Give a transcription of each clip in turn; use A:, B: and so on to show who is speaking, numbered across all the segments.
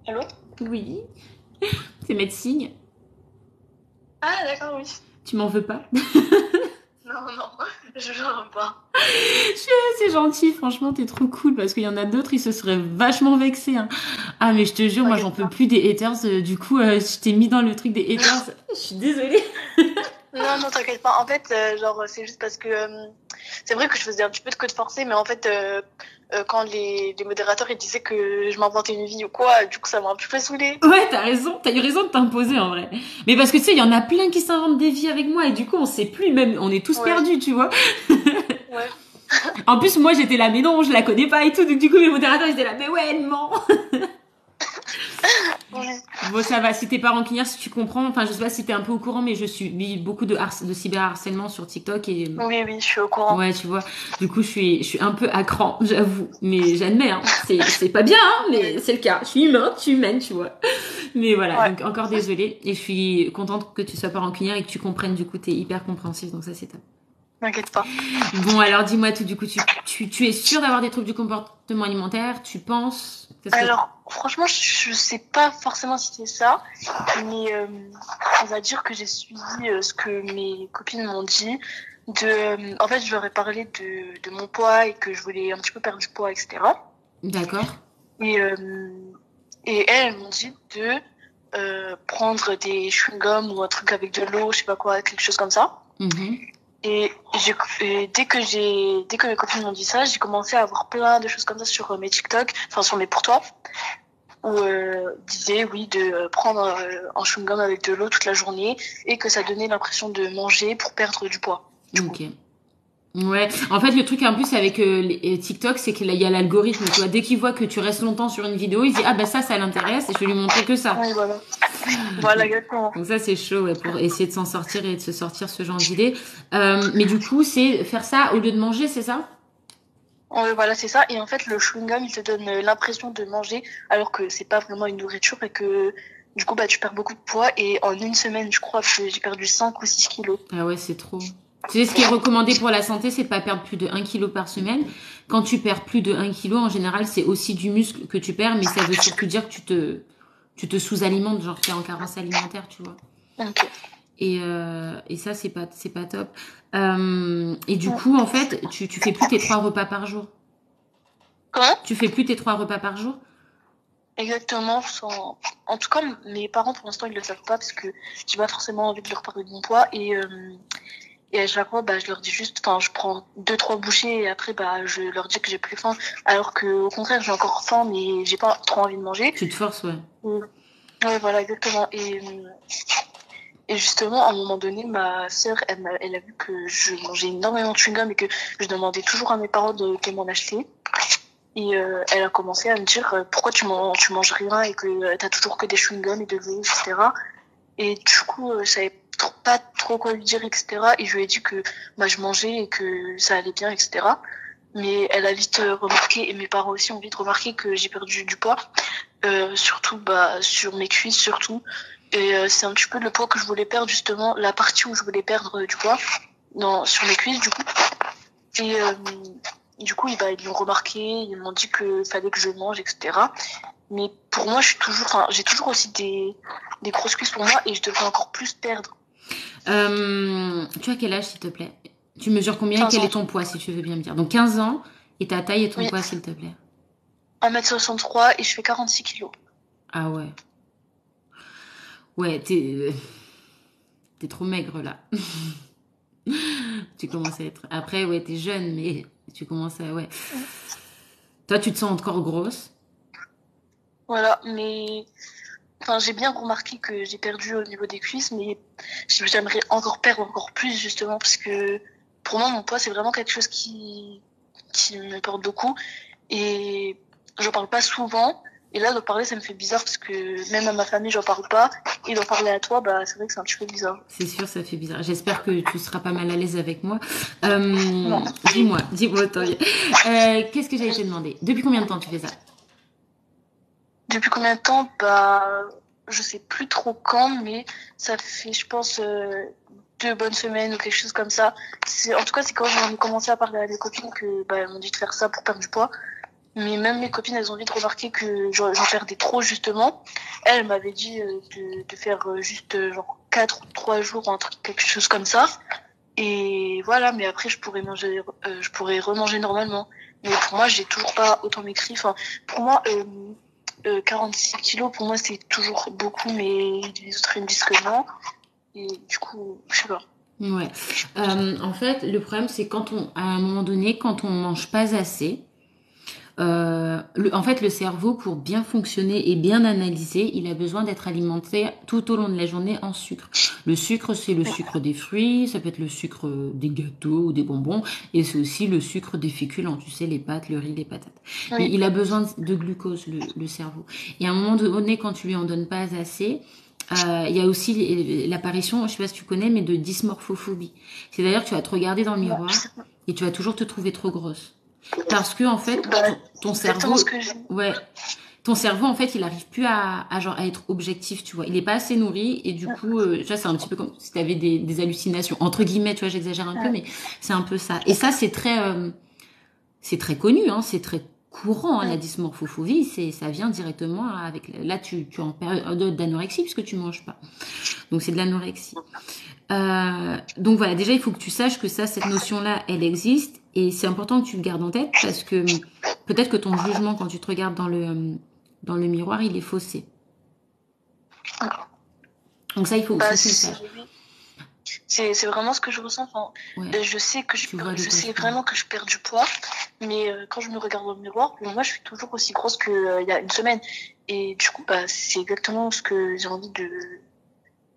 A: Allô?
B: Oui, c'est médecine.
A: Ah, d'accord, oui.
B: Tu m'en veux pas?
A: Non, non, je ne pas.
B: C'est gentil, franchement, t'es trop cool parce qu'il y en a d'autres, ils se seraient vachement vexés, hein. Ah, mais je te jure, moi, j'en
A: T'inquiète
B: peux
A: pas.
B: plus des haters. Du coup, je t'ai mis dans le truc des haters. Je suis désolée.
A: Non, non, t'inquiète pas. En fait, genre, c'est juste parce que c'est vrai que je faisais un petit peu de code forcé, mais en fait, quand les modérateurs ils disaient que je m'inventais une vie ou quoi, du coup, ça m'a un petit peu saoulée.
B: Ouais, t'as raison, t'as eu raison de t'imposer en vrai. Mais parce que tu sais, il y en a plein qui s'inventent des vies avec moi et du coup, on sait plus, même, on est tous
A: Ouais,
B: perdus, tu vois.
A: ouais.
B: En plus, moi, j'étais là, mais non, je la connais pas et tout. Donc, du coup, mes modérateurs, ils étaient là, mais ouais, elle ment.
A: Ouais.
B: Bon, ça va, si t'es pas rancunière, si tu comprends, enfin, je sais pas si t'es un peu au courant, mais je suis beaucoup de cyberharcèlement sur TikTok et,
A: Oui, oui, je suis au courant.
B: ouais, tu vois, du coup, je suis un peu à cran, j'avoue, mais j'admets, hein, c'est pas bien, hein,
A: Ouais.
B: mais c'est le cas. Je suis humain, tu es humaine, tu vois. Mais voilà,
A: Ouais,
B: donc encore désolée, et je suis contente que tu sois pas rancunière et que tu comprennes, du coup, t'es hyper compréhensive, donc ça, c'est top.
A: t'inquiète pas.
B: Bon, alors, dis-moi tout, du coup, tu es sûre d'avoir des troubles du comportement alimentaire, tu penses, qu'est-ce que,
A: Alors, franchement, je sais pas forcément si c'est ça, mais on va dire que j'ai suivi ce que mes copines m'ont dit. En fait, je leur ai parlé de mon poids et que je voulais un petit peu perdre du poids, etc.
B: d'accord,
A: Et, et elles m'ont dit de prendre des chewing-gums ou un truc avec de l'eau, je sais pas quoi, quelque chose comme ça.
B: mhm,
A: Et dès que mes copines m'ont dit ça, j'ai commencé à avoir plein de choses comme ça sur mes TikTok, enfin sur mes pour toi, où disait oui de prendre un chewing-gum avec de l'eau toute la journée et que ça donnait l'impression de manger pour perdre du poids. Du coup.
B: ok. Ouais, en fait, le truc en plus avec TikTok, c'est qu'il y a l'algorithme, tu vois. Dès qu'il voit que tu restes longtemps sur une vidéo, il se dit, ah bah ça l'intéresse et je vais lui montrer que ça.
A: Oui, voilà. Voilà,
B: Donc,
A: exactement.
B: donc ça, c'est chaud, ouais, pour essayer de s'en sortir et de se sortir ce genre d'idée. Mais du coup, c'est faire ça au lieu de manger, c'est ça?
A: Voilà, c'est ça. Et en fait, le chewing-gum, il te donne l'impression de manger alors que c'est pas vraiment une nourriture et que du coup, bah, tu perds beaucoup de poids. Et en une semaine, je crois que j'ai perdu 5 ou 6 kilos.
B: Ah ouais, c'est trop. Tu sais, ce qui est recommandé pour la santé, c'est de pas perdre plus de 1 kilo par semaine. Quand tu perds plus de 1 kilo, en général, c'est aussi du muscle que tu perds, mais ça veut surtout dire que tu te sous-alimentes, genre tu es en carence alimentaire, tu vois.
A: Ok.
B: Et ça, c'est pas top. Et du coup, en fait, tu fais plus tes 3 repas par jour.
A: Comment?
B: Tu fais plus tes 3 repas par jour?
A: Exactement. En tout cas, mes parents, pour l'instant, ils le savent pas parce que j'ai pas forcément envie de leur parler de mon poids. Et à chaque fois, bah, je leur dis juste, enfin, je prends deux, trois bouchées et après, bah, je leur dis que j'ai plus faim. Alors que, au contraire, j'ai encore faim, mais j'ai pas trop envie de manger.
B: Tu te forces, ouais.
A: Mm. Ouais, voilà, exactement. Et justement, à un moment donné, ma sœur, elle a vu que je mangeais énormément de chewing-gum et que je demandais toujours à mes parents de m'en acheter. Et elle a commencé à me dire pourquoi tu manges rien et que t'as toujours que des chewing-gums et de l'eau, etc. Et du coup, je savais pas trop quoi lui dire, etc. Et je lui ai dit que bah, je mangeais et que ça allait bien, etc. Mais elle a vite remarqué, et mes parents aussi ont vite remarqué que j'ai perdu du poids, surtout bah, sur mes cuisses, surtout. Et c'est un petit peu le poids que je voulais perdre, justement, la partie où je voulais perdre du poids, sur mes cuisses, du coup. Et du coup, bah, ils l'ont remarqué, ils m'ont dit que fallait que je mange, etc. Mais pour moi, j'ai toujours aussi des grosses cuisses pour moi et je devrais encore plus perdre.
B: Tu as quel âge, s'il te plaît? Tu mesures combien et
A: 15
B: quel est
A: ans.
B: ton poids, si tu veux bien me dire? Donc 15 ans et ta taille et ton
A: Oui,
B: poids, s'il te plaît.
A: 1,63 m et je fais 46 kilos.
B: Ah ouais. Ouais, t'es trop maigre là. Tu commences à être. Après, ouais, t'es jeune, mais tu commences à. Ouais. Toi, tu te sens encore grosse.
A: Voilà, mais enfin, j'ai bien remarqué que j'ai perdu au niveau des cuisses, mais j'aimerais encore perdre encore plus justement parce que pour moi, mon poids, c'est vraiment quelque chose qui me porte beaucoup et j'en parle pas souvent. Et là, d'en parler, ça me fait bizarre parce que même à ma famille, j'en parle pas. Et d'en parler à toi, bah, c'est vrai que c'est un petit peu bizarre.
B: C'est sûr, ça fait bizarre. J'espère que tu seras pas mal à l'aise avec moi.
A: Non.
B: Dis-moi, Toy. Qu'est-ce que j'allais te demander? Depuis combien de temps tu fais ça?
A: Depuis combien de temps? Bah, je sais plus trop quand, mais ça fait, je pense, 2 bonnes semaines ou quelque chose comme ça. En tout cas, c'est quand j'en ai commencé à parler à mes copines que, bah, elles m'ont dit de faire ça pour perdre du poids. Mais même mes copines, elles ont vite remarqué que j'en perdais trop, justement. Elle m'avait dit de faire juste genre 4 ou 3 jours, un truc, quelque chose comme ça. Et voilà, mais après, je pourrais remanger normalement. Mais pour moi, j'ai toujours pas autant maigri. Enfin, pour moi, 46 kilos, pour moi, c'est toujours beaucoup, mais les autres, ils me disent que non. Et du coup, je sais pas.
B: Ouais. En fait, le problème, c'est à un moment donné, quand on mange pas assez, en fait, le cerveau, pour bien fonctionner et bien analyser, il a besoin d'être alimenté tout au long de la journée en sucre. Le sucre, c'est le sucre des fruits, ça peut être le sucre des gâteaux ou des bonbons, et c'est aussi le sucre des féculents, tu sais, les pâtes, le riz, les patates. Mais
A: Oui.
B: il a besoin de glucose, le cerveau. Et à un moment donné, quand tu lui en donnes pas assez, il y a aussi l'apparition, je sais pas si tu connais, mais de dysmorphophobie. C'est d'ailleurs que tu vas te regarder dans le miroir et tu vas toujours te trouver trop grosse. Parce que en fait,
A: Bah,
B: ton
A: c'est exactement
B: cerveau,
A: ce que j'ai.
B: ouais, ton cerveau en fait, il arrive plus à être objectif, tu vois. Il est pas assez nourri et du coup, tu vois, c'est un petit peu comme si tu avais des hallucinations entre guillemets, tu vois, j'exagère un peu, mais c'est un peu ça. Et ça, c'est très connu, hein, c'est très courant, hein, la dysmorphophobie, ça vient directement avec. Là, tu es en période d'anorexie puisque tu manges pas. Donc c'est de l'anorexie. Donc voilà, déjà il faut que tu saches que ça, cette notion-là, elle existe et c'est important que tu le gardes en tête parce que peut-être que ton jugement quand tu te regardes dans le miroir, il est faussé. Donc ça, faut
A: Bah,
B: que tu le saches.
A: c'est vraiment ce que je ressens. Enfin,
B: Ouais,
A: je sais que
B: tu vois de
A: je
B: quoi je
A: sais
B: parle.
A: vraiment que je perds du poids, mais quand je me regarde dans le miroir, pour moi, je suis toujours aussi grosse que il y a une semaine. Et du coup, bah, c'est exactement ce que j'ai envie de.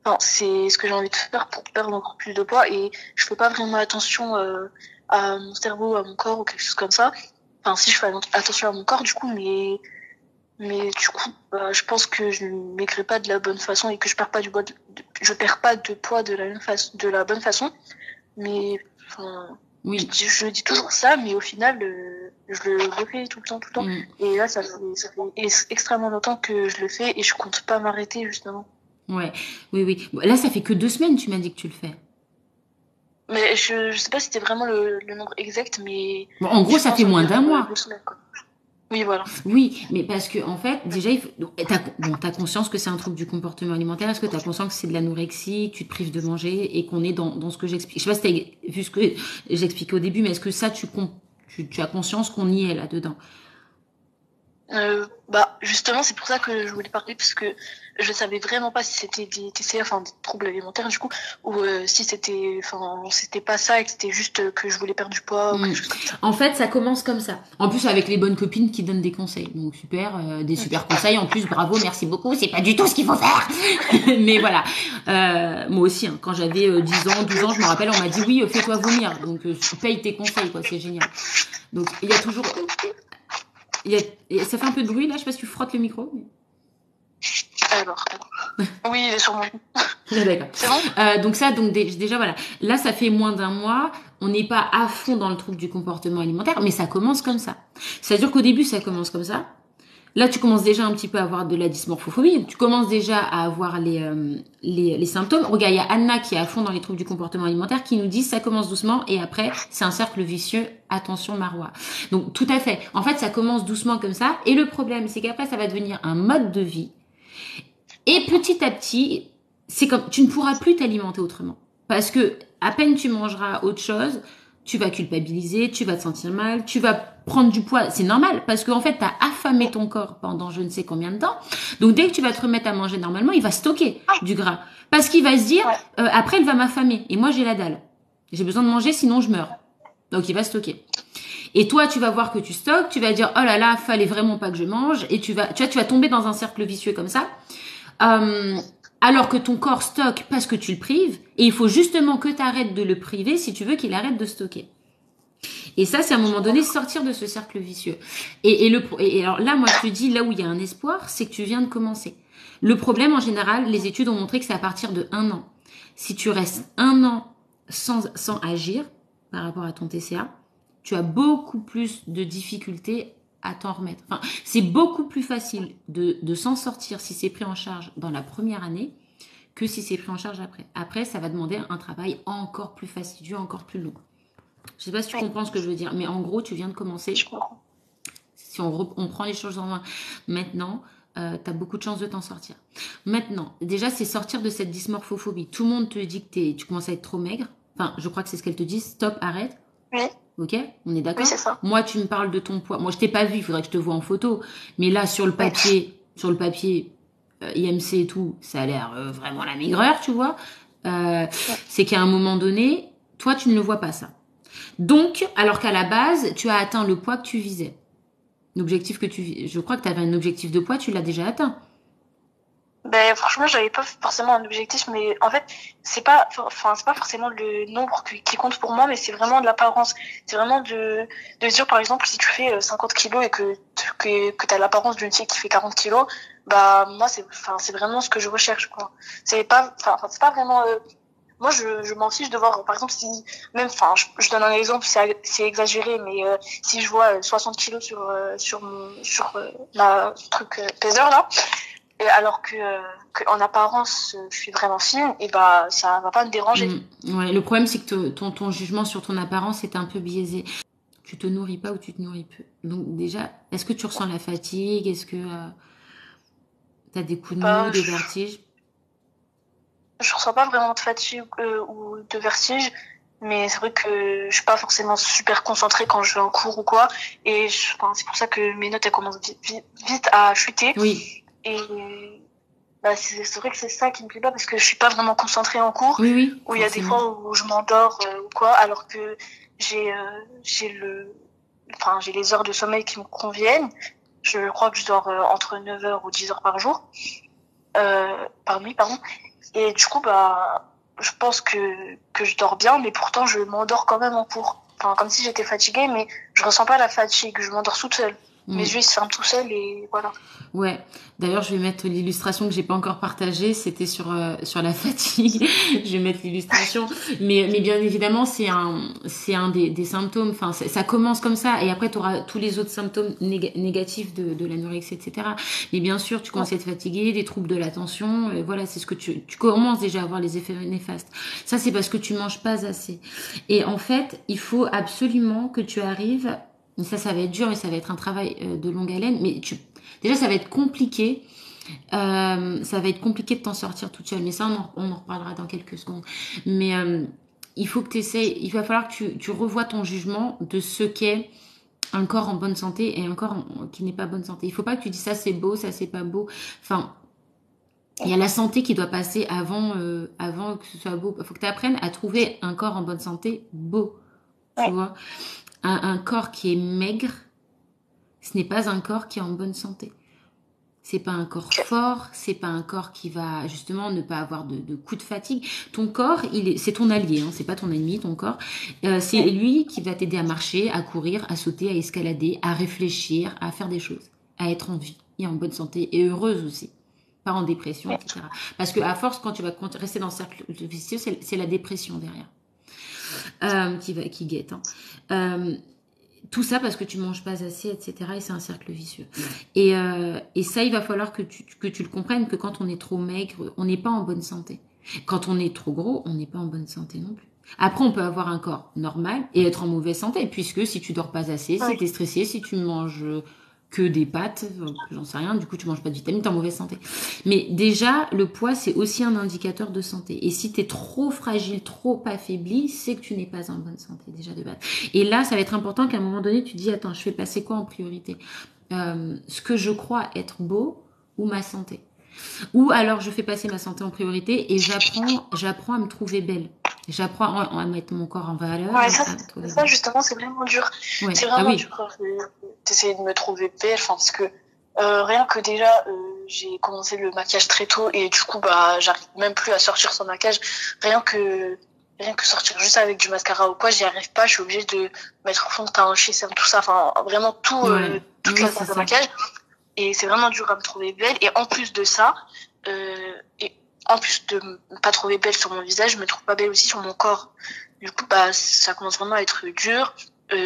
A: Enfin, c'est ce que j'ai envie de faire pour perdre encore plus de poids. Et je fais pas vraiment attention à mon cerveau, à mon corps ou quelque chose comme ça. Enfin, si je fais attention à mon corps, du coup, mais du coup, bah, je pense que je ne maigris pas de la bonne façon et que je perds pas je perds pas de poids de la bonne façon. Mais, enfin,
B: Oui.
A: je dis toujours ça, mais au final, je le refais tout le temps, tout le temps.
B: Mm.
A: Et là, ça fait extrêmement longtemps que je le fais et je compte pas m'arrêter, justement.
B: Ouais. Oui, oui. Bon, là, ça fait que 2 semaines, tu m'as dit que tu le fais.
A: Mais je sais pas si c'était vraiment le nombre exact, mais
B: Bon, en gros,
A: je
B: ça fait
A: pense
B: moins d'un
A: environ
B: mois.
A: 2 semaines, quoi. Oui, voilà.
B: Oui, mais parce que en fait, déjà, t'as conscience que c'est un trouble du comportement alimentaire. Est-ce que t'as conscience que c'est de l'anorexie, que tu te prives de manger et qu'on est dans ce que j'explique. Je sais pas si t'as vu ce que j'expliquais au début, mais est-ce que ça, tu as conscience qu'on y est là-dedans?
A: Bah, justement, c'est pour ça que je voulais parler, parce que je savais vraiment pas si c'était des TCA, enfin, des troubles alimentaires, du coup, ou si c'était pas ça et que c'était juste que je voulais perdre du poids ou
B: Hmm.
A: quelque chose comme ça.
B: En fait, ça commence comme ça. En plus, avec les bonnes copines qui donnent des conseils. Donc, super, des super conseils. En plus, bravo, merci beaucoup. C'est pas du tout ce qu'il faut faire. Mais voilà. Moi aussi, hein, quand j'avais 10 ans, 12 ans, je me rappelle, on m'a dit oui, fais-toi vomir. Donc, paye tes conseils, quoi. C'est génial. Donc, il y a toujours. Ça fait un peu de bruit là, je sais pas si tu frottes le micro.
A: Alors, oui, il est sur mon.
B: D'accord.
A: C'est bon?
B: Donc ça, donc déjà voilà, là ça fait moins d'un mois, on n'est pas à fond dans le trouble du comportement alimentaire, mais ça commence comme ça. C'est-à-dire qu'au début ça commence comme ça. Là tu commences déjà un petit peu à avoir de la dysmorphophobie, tu commences déjà à avoir les symptômes. Regarde, il y a Anna qui est à fond dans les troubles du comportement alimentaire qui nous dit ça commence doucement et après c'est un cercle vicieux. Attention Marois. Donc tout à fait. En fait ça commence doucement comme ça et le problème c'est qu'après ça va devenir un mode de vie. Et petit à petit, c'est comme tu ne pourras plus t'alimenter autrement. Parce que à peine tu mangeras autre chose, tu vas culpabiliser, tu vas te sentir mal, tu vas prendre du poids. C'est normal parce qu'en fait, tu as affamé ton corps pendant je ne sais combien de temps. Donc dès que tu vas te remettre à manger normalement, il va stocker du gras. Parce qu'il va se dire, après, il va m'affamer. Et moi, j'ai la dalle. J'ai besoin de manger, sinon je meurs. Donc il va stocker. Et toi, tu vas voir que tu stockes, tu vas dire, oh là là, fallait vraiment pas que je mange. Et tu vas tomber dans un cercle vicieux comme ça. Alors que ton corps stocke parce que tu le prives, et il faut justement que tu arrêtes de le priver si tu veux qu'il arrête de stocker. Et ça, c'est à un moment donné sortir de ce cercle vicieux. Et alors là, moi, je te dis, là où il y a un espoir, c'est que tu viens de commencer. Le problème, en général, les études ont montré que c'est à partir de 1 an. Si tu restes 1 an sans agir par rapport à ton TCA, tu as beaucoup plus de difficultés à t'en remettre. Enfin, c'est beaucoup plus facile de s'en sortir si c'est pris en charge dans la première année que si c'est pris en charge après. Après, ça va demander un travail encore plus fastidieux, encore plus long. Je sais pas si tu comprends ce que je veux dire, mais en gros, tu viens de commencer.
A: Je comprends.
B: Si on prend les choses en main maintenant, tu as beaucoup de chances de t'en sortir. Maintenant, déjà, c'est sortir de cette dysmorphophobie. Tout le monde te dit que tu commences à être trop maigre. Enfin, je crois que c'est ce qu'elle te dit. Stop, arrête.
A: Oui,
B: Ok, on est
A: oui,
B: d'accord?
A: c'est ça.
B: Moi, tu me parles de ton poids. Moi, je t'ai pas vu, il faudrait que je te voie en photo. Mais là,
A: Oui,
B: sur le papier, IMC et tout, ça a l'air vraiment la maigreur, tu vois. Euh,
A: oui.
B: c'est qu'à un moment donné, toi, tu ne le vois pas ça. Donc, alors qu'à la base, tu as atteint le poids que tu visais. L'objectif que je crois que tu avais un objectif de poids, tu l'as déjà atteint.
A: Ben, franchement, j'avais pas forcément un objectif, mais en fait, c'est pas forcément le nombre qui compte pour moi, mais c'est vraiment de l'apparence. C'est vraiment de dire, par exemple, si tu fais 50 kilos et que t'as l'apparence d'une fille qui fait 40 kilos, bah, moi, c'est vraiment ce que je recherche, quoi. C'est pas vraiment, moi, je m'en fiche de voir, par exemple, si, même, je donne un exemple, c'est exagéré, mais si je vois 60 kilos sur ma truc peseur, là, et alors que en apparence, je suis vraiment fine, et bah, ça va pas me déranger.
B: Ouais, le problème, c'est que ton jugement sur ton apparence est un peu biaisé. Tu te nourris pas ou tu te nourris peu. Donc déjà, est-ce que tu ressens la fatigue? Est-ce que tu as des coups de mou,
A: Bah,
B: des vertiges?
A: je ressens pas vraiment de fatigue ou de vertige, mais c'est vrai que je suis pas forcément super concentrée quand je vais en cours ou quoi, et c'est pour ça que mes notes elles commencent vite à chuter.
B: Oui,
A: Et bah, c'est vrai que c'est ça qui me plaît pas parce que je suis pas vraiment concentrée en cours,
B: oui, oui,
A: où il y a des
B: forcément.
A: fois où je m'endors ou quoi, alors que j'ai j'ai les heures de sommeil qui me conviennent. Je crois que je dors entre 9 heures ou 10 heures par jour, par nuit, pardon. Et du coup, bah, je pense que je dors bien, mais pourtant je m'endors quand même en cours. Enfin, comme si j'étais fatiguée, mais je ressens pas la fatigue, je m'endors toute seule. Mes
B: Mm.
A: yeux ils se ferment tout seuls et voilà.
B: Ouais. D'ailleurs, je vais mettre l'illustration que j'ai pas encore partagée. C'était sur la fatigue. Je vais mettre l'illustration. Mais bien évidemment, c'est un des symptômes. Enfin, ça commence comme ça. Et après, tu auras tous les autres symptômes négatifs de l'anorexie, etc. Mais bien sûr, tu
A: Ouais,
B: commences à être fatigué, des troubles de l'attention. Et voilà, c'est ce que tu commences déjà à avoir les effets néfastes. Ça, c'est parce que tu manges pas assez. Et en fait, il faut absolument que tu arrives. Ça va être dur et ça va être un travail de longue haleine. Mais déjà, ça va être compliqué. Ça va être compliqué de t'en sortir toute seule. Mais ça, on en reparlera dans quelques secondes. Mais il faut que tu essayes. Il va falloir que tu revoies ton jugement de ce qu'est un corps en bonne santé et un corps qui n'est pas bonne santé. Il faut pas que tu dis ça c'est beau, ça c'est pas beau. Enfin, il y a la santé qui doit passer avant que ce soit beau. Il faut que tu apprennes à trouver un corps en bonne santé beau. Tu
A: ouais,
B: vois, un corps qui est maigre, ce n'est pas un corps qui est en bonne santé. C'est pas un corps
A: ok,
B: fort, c'est pas un corps qui va justement ne pas avoir de coups de fatigue. Ton corps, c'est ton allié, hein, c'est pas ton ennemi, ton corps. C'est
A: ouais,
B: lui qui va t'aider à marcher, à courir, à sauter, à escalader, à réfléchir, à faire des choses, à être en vie et en bonne santé et heureuse aussi, pas en dépression,
A: ouais,
B: etc. Parce que à force, quand tu vas rester dans le cercle vicieux, c'est la dépression derrière qui guette. Hein. Tout ça parce que tu manges pas assez, etc. Et c'est un cercle vicieux. Et ça, il va falloir que tu le comprennes, que quand on est trop maigre, on n'est pas en bonne santé. Quand on est trop gros, on n'est pas en bonne santé non plus. Après, on peut avoir un corps normal et être en mauvaise santé, puisque si tu dors pas assez, si
A: ouais,
B: tu es stressé, si tu manges que des pâtes, j'en sais rien, du coup tu manges pas de vitamines, t'es en mauvaise santé. Mais déjà, le poids, c'est aussi un indicateur de santé. Et si tu es trop fragile, trop affaibli, c'est que tu n'es pas en bonne santé déjà de base. Et là, ça va être important qu'à un moment donné, tu te dis, attends, je fais passer quoi en priorité Ce que je crois être beau ou ma santé. Ou alors, je fais passer ma santé en priorité et j'apprends à me trouver belle. J'apprends à mettre mon corps en valeur,
A: ouais,
B: à me trouver
A: ça
B: belle.
A: justement, c'est vraiment dur.
B: Ouais,
A: C'est
B: ah
A: vraiment
B: oui,
A: dur d'essayer de me trouver belle, enfin, parce que rien que déjà, j'ai commencé le maquillage très tôt et du coup, bah, j'arrive même plus à sortir sans maquillage. Rien que, rien que sortir juste avec du mascara ou quoi, j'y arrive pas. Je suis obligée de mettre fond de teint, sésame, tout ça, enfin, vraiment
B: ouais,
A: toute
B: oui,
A: la
B: c'est
A: base de
B: ça.
A: maquillage. Et c'est vraiment dur à me trouver belle. Et en plus de ça, et en plus de me pas trouver belle sur mon visage, je me trouve pas belle aussi sur mon corps. Du coup, bah, ça commence vraiment à être dur.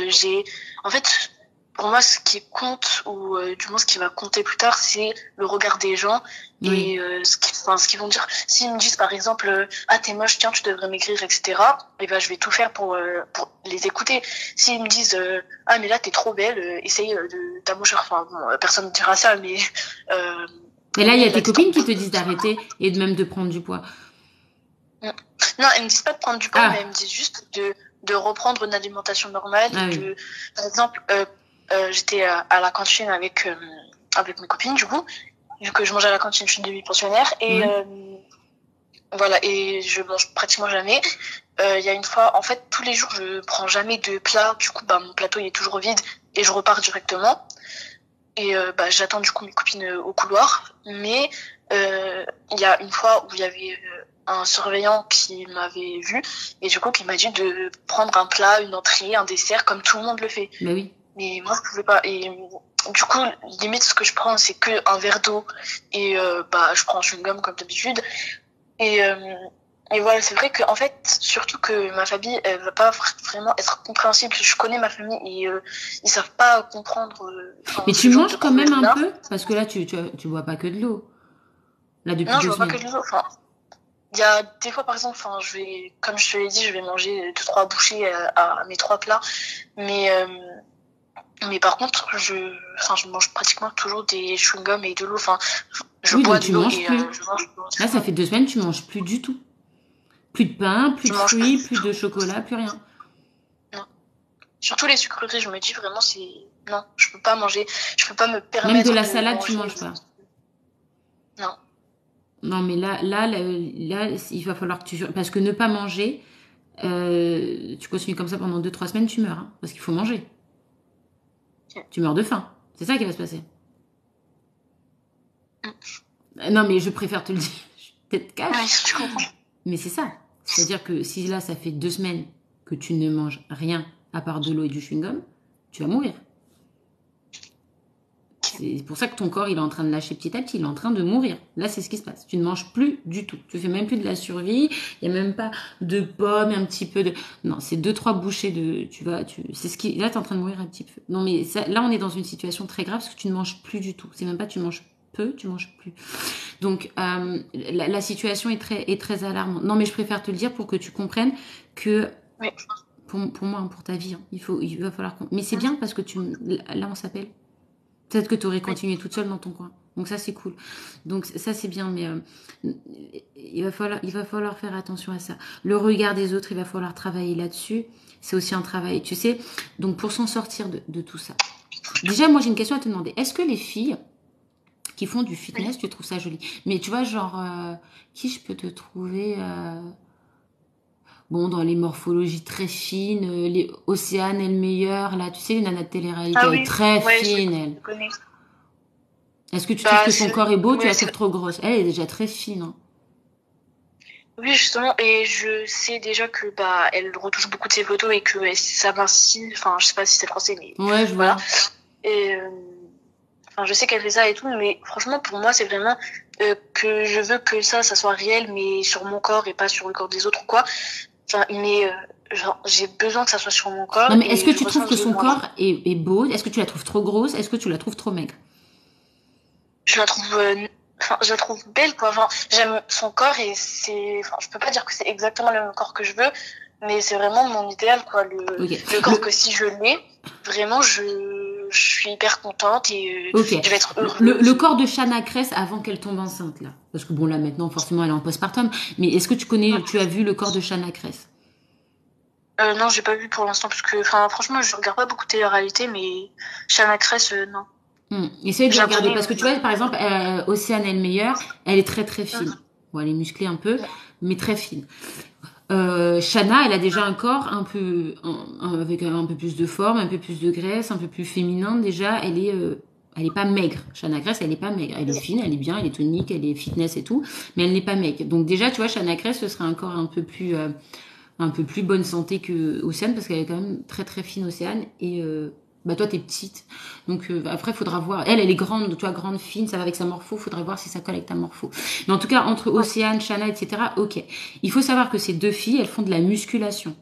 A: J'ai, en fait, pour moi, ce qui compte, ou du moins ce qui va compter plus tard, c'est le regard des gens
B: Oui.
A: et ce qu'ils vont dire. S'ils me disent par exemple, ah t'es moche, tiens tu devrais maigrir, etc. Et ben je vais tout faire pour les écouter. S'ils me disent ah mais là t'es trop belle, essaye de t'amocher. Enfin bon, personne ne dira ça, mais
B: Mais là, il y a tes
A: la
B: copines qui
A: distance.
B: te disent d'arrêter et de même de prendre du poids.
A: Non, elles me disent pas de prendre du poids, mais elles
B: Ah,
A: me disent juste de reprendre une alimentation normale
B: ah
A: et
B: oui.
A: de, par exemple, j'étais à la cantine avec mes copines, du coup, vu que je mange à la cantine, je suis demi-pensionnaire et
B: Ouais.
A: voilà, et je mange pratiquement jamais. Il y a une fois, en fait, tous les jours, je prends jamais de plat, du coup, bah, mon plateau il est toujours vide et je repars directement. Et bah, j'attends du coup mes copines au couloir. Mais il y a une fois où il y avait un surveillant qui m'avait vu et du coup qui m'a dit de prendre un plat, une entrée, un dessert comme tout le monde le fait.
B: Bah oui.
A: Mais moi je pouvais pas. Et du coup limite ce que je prends c'est que un verre d'eau et bah je prends un chewing-gum comme d'habitude. Et et voilà, c'est vrai que en fait, surtout que ma famille, elle va pas vraiment être compréhensible. Je connais ma famille et ils savent pas comprendre enfin,
B: Mais
A: ce
B: tu
A: genre de
B: manges quand même un
A: problème-là.
B: peu? Parce que là, tu bois pas que de l'eau. Là, depuis
A: Non, je
B: deux
A: vois pas que
B: semaines.
A: de l'eau. Enfin, il y a des fois, par exemple, enfin, je vais, comme je te l'ai dit, je vais manger deux, trois bouchées à mes trois plats. Mais, mais par contre, enfin, je mange pratiquement toujours des chewing-gums et de l'eau. Enfin, je
B: Oui, donc
A: bois de
B: tu
A: l'eau
B: manges
A: et
B: plus.
A: je mange.
B: Là, ça fait 2 semaines, tu manges plus du tout. Plus de pain, plus
A: Je
B: de
A: mange
B: fruits,
A: plus du
B: plus
A: tout.
B: de chocolat, plus rien.
A: Non. Surtout les sucreries, je me dis vraiment, c'est, non, je peux pas manger, je peux pas me
B: Même de
A: permettre
B: la
A: de
B: salade, tu
A: manger.
B: manges pas.
A: Non.
B: Non, mais là, il va falloir que tu... Parce que ne pas manger, tu continues comme ça pendant 2, 3 semaines, tu meurs. Hein, parce qu'il faut manger.
A: Ok.
B: Tu meurs de faim. C'est ça qui va se passer.
A: Mm.
B: Non, mais je préfère te le dire. Je peut-être
A: Oui,
B: cache.
A: je comprends.
B: Mais c'est ça. C'est-à-dire que si là, ça fait 2 semaines que tu ne manges rien à part de l'eau et du chewing-gum, tu vas mourir.
A: Ok.
B: C'est pour ça que ton corps, il est en train de lâcher petit à petit, il est en train de mourir. Là, c'est ce qui se passe. Tu ne manges plus du tout. Tu fais même plus de la survie. Il n'y a même pas de pommes, un petit peu de... Non, c'est 2, 3 bouchées de... C'est ce qui... Là, tu es en train de mourir un petit peu. Non, mais là, on est dans une situation très grave parce que tu ne manges plus du tout. C'est même pas tu manges peu, tu manges plus. Donc, la situation est très alarmante. Non, mais je préfère te le dire pour que tu comprennes que...
A: Oui.
B: Pour moi, hein, pour ta vie, hein, il va falloir... Mais c'est bien parce que là, on s'appelle. Peut-être que tu aurais
A: Oui.
B: continué toute seule dans ton coin. Donc ça, c'est cool. Donc ça, c'est bien, mais il va falloir faire attention à ça. Le regard des autres, il va falloir travailler là-dessus. C'est aussi un travail, tu sais. Donc pour s'en sortir de tout ça. Déjà, moi, j'ai une question à te demander. Est-ce que les filles qui font du
A: Oui.
B: fitness, tu trouves ça joli? Mais tu vois, genre, qui je peux te trouver bon, dans les morphologies très fines, les Océane, elle meilleure, là, tu sais, les nanas de télé-réalité,
A: Ah
B: elle est
A: oui.
B: très
A: Ouais,
B: fine, elle.
A: je connais.
B: Est-ce que tu trouves
A: Bah,
B: que son corps est beau? Tu
A: ouais,
B: la trouves trop grosse? Elle est déjà très fine. Hein.
A: oui, justement, et je sais déjà que bah elle retouche beaucoup de ses photos et que ça m'inspire, enfin je sais pas si c'est français, mais
B: Ouais, je
A: voilà.
B: vois.
A: Et enfin je sais qu'elle fait ça et tout, mais franchement pour moi c'est vraiment que je veux que ça soit réel, mais sur mon corps et pas sur le corps des autres ou quoi. Enfin mais genre j'ai besoin que ça soit sur mon corps
B: Non, mais est-ce que
A: et je
B: tu trouves
A: ressens
B: que
A: que
B: son
A: besoin.
B: corps est beau? Est-ce que tu la trouves trop grosse? Est-ce que tu la trouves trop maigre?
A: Je la trouve enfin je la trouve belle quoi. Enfin j'aime son corps et c'est enfin je peux pas dire que c'est exactement le même corps que je veux, mais c'est vraiment mon idéal quoi,
B: Ok.
A: le corps que si je l'ai vraiment je suis hyper contente et
B: Ok.
A: je vais être
B: Le
A: heureuse.
B: corps de Shana Kress avant qu'elle tombe enceinte, là. Parce que bon, là, maintenant, forcément, elle est en postpartum. Mais est-ce que tu as vu le corps de Shana Kress?
A: Non, j'ai pas vu pour l'instant parce que enfin franchement, je regarde pas beaucoup de télé-réalité mais Shana Cress non.
B: Essaye de regarder.
A: Japonais
B: Parce que tu vois, par exemple, Océane Elmeyer, elle est très très fine. Bon, elle est musclée un peu, mais très fine. Shana, elle a déjà un corps un peu avec un peu plus de forme, un peu plus de graisse, un peu plus féminin. Déjà, elle est pas maigre. Shana Kress, elle est pas maigre. Elle est fine, elle est bien, elle est tonique, elle est fitness et tout, mais elle n'est pas maigre. Donc déjà, tu vois, Shana Kress, ce serait un corps un peu plus bonne santé que Océane parce qu'elle est quand même très très fine Océane et bah toi t'es petite donc après faudra voir elle est grande tu vois grande fine ça va avec sa morpho faudra voir si ça colle avec ta morpho mais en tout cas entre Océane Shana etc ok il faut savoir que ces deux filles elles font de la musculation